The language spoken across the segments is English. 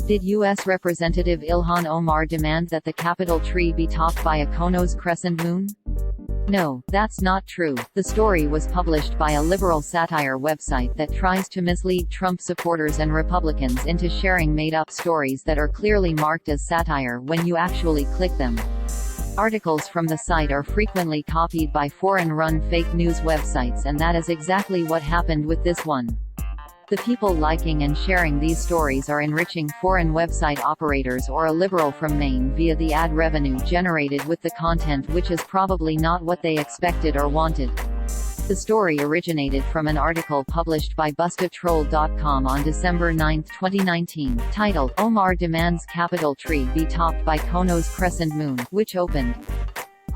Did U.S. Representative Ilhan Omar demand that the Capitol tree be topped by a Qo'Nos Crescent moon? No, that's not true. The story was published by a liberal satire website that tries to mislead Trump supporters and Republicans into sharing made-up stories that are clearly marked as satire when you actually click them. Articles from the site are frequently copied by foreign-run fake news websites, and that is exactly what happened with this one. The people liking and sharing these stories are enriching foreign website operators or a liberal from Maine via the ad revenue generated with the content, which is probably not what they expected or wanted. The story originated from an article published by bustatroll.com on December 9, 2019, titled, "Omar Demands Capitol Tree Be Topped by Qo'Nos Crescent Moon," which opened,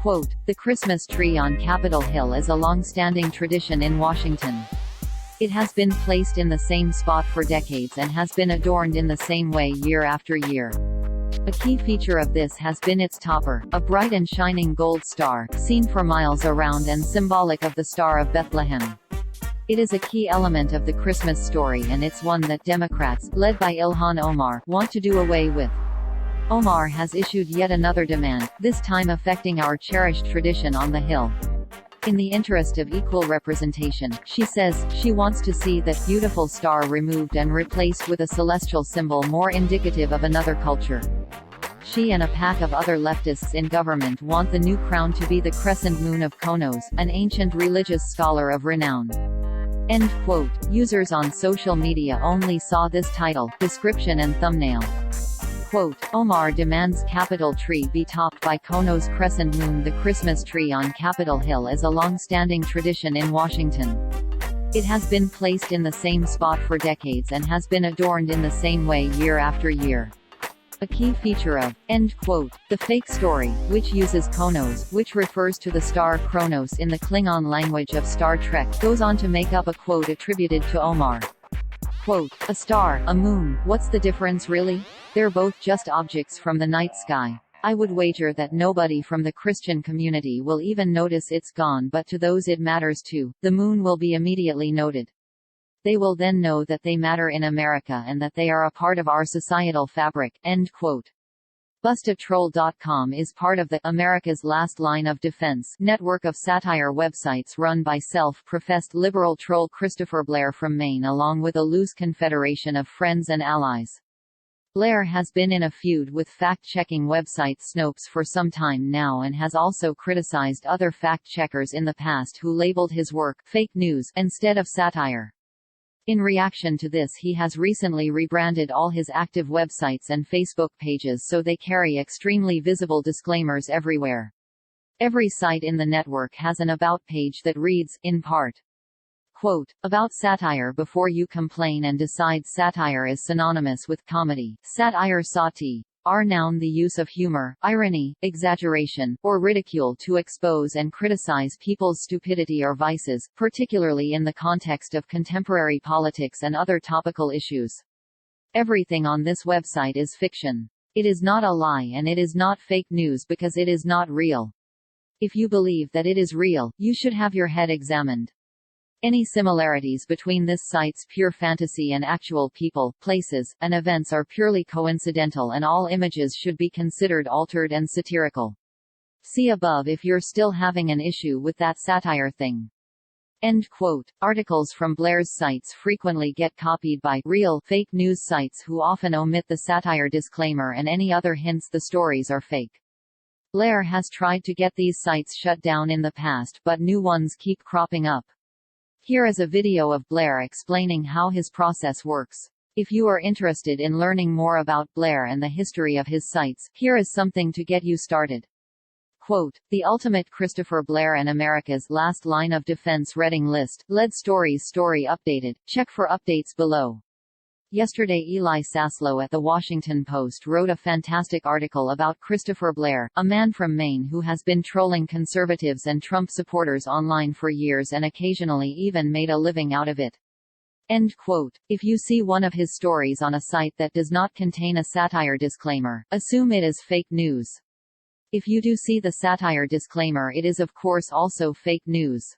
quote, "The Christmas tree on Capitol Hill is a long-standing tradition in Washington. It has been placed in the same spot for decades and has been adorned in the same way year after year. A key feature of this has been its topper, a bright and shining gold star, seen for miles around and symbolic of the Star of Bethlehem. It is a key element of the Christmas story, and it's one that Democrats, led by Ilhan Omar, want to do away with." Omar has issued yet another demand, this time affecting our cherished tradition on the Hill. In the interest of equal representation, she says, she wants to see that beautiful star removed and replaced with a celestial symbol more indicative of another culture. She and a pack of other leftists in government want the new crown to be the crescent moon of Qo'Nos, an ancient religious scholar of renown. End quote. Users on social media only saw this title, description and thumbnail. Quote, "Omar demands Capitol tree be topped by Qo'Nos Crescent moon." The Christmas tree on Capitol Hill is a long-standing tradition in Washington. It has been placed in the same spot for decades and has been adorned in the same way year after year. A key feature of, end quote, the fake story, which uses Qo'Nos, which refers to the star Kronos in the Klingon language of Star Trek, goes on to make up a quote attributed to Omar. Quote, "A star, a moon, what's the difference really? They're both just objects from the night sky. I would wager that nobody from the Christian community will even notice it's gone, but to those it matters to, the moon will be immediately noted. They will then know that they matter in America and that they are a part of our societal fabric." End quote. Bustatroll.com is part of the America's Last Line of Defense network of satire websites run by self-professed liberal troll Christopher Blair from Maine, along with a loose confederation of friends and allies. Blair has been in a feud with fact-checking website Snopes for some time now, and has also criticized other fact-checkers in the past who labeled his work fake news instead of satire. In reaction to this, he has recently rebranded all his active websites and Facebook pages so they carry extremely visible disclaimers everywhere. Every site in the network has an About page that reads, in part, quote, "About satire before you complain and decide satire is synonymous with comedy. Satire sati are noun the use of humor, irony, exaggeration, or ridicule to expose and criticize people's stupidity or vices, particularly in the context of contemporary politics and other topical issues. Everything on this website is fiction. It is not a lie and it is not fake news because it is not real. If you believe that it is real, you should have your head examined. Any similarities between this site's pure fantasy and actual people, places, and events are purely coincidental, and all images should be considered altered and satirical. See above if you're still having an issue with that satire thing." End quote. Articles from Blair's sites frequently get copied by real, fake news sites who often omit the satire disclaimer and any other hints the stories are fake. Blair has tried to get these sites shut down in the past, but new ones keep cropping up. Here is a video of Blair explaining how his process works. If you are interested in learning more about Blair and the history of his sites, here is something to get you started. Quote, "The ultimate Christopher Blair and America's Last Line of Defense reading list, lead stories story updated, check for updates below." Yesterday Eli Saslow at The Washington Post wrote a fantastic article about Christopher Blair, a man from Maine who has been trolling conservatives and Trump supporters online for years and occasionally even made a living out of it. End quote. If you see one of his stories on a site that does not contain a satire disclaimer, assume it is fake news. If you do see the satire disclaimer, it is of course also fake news.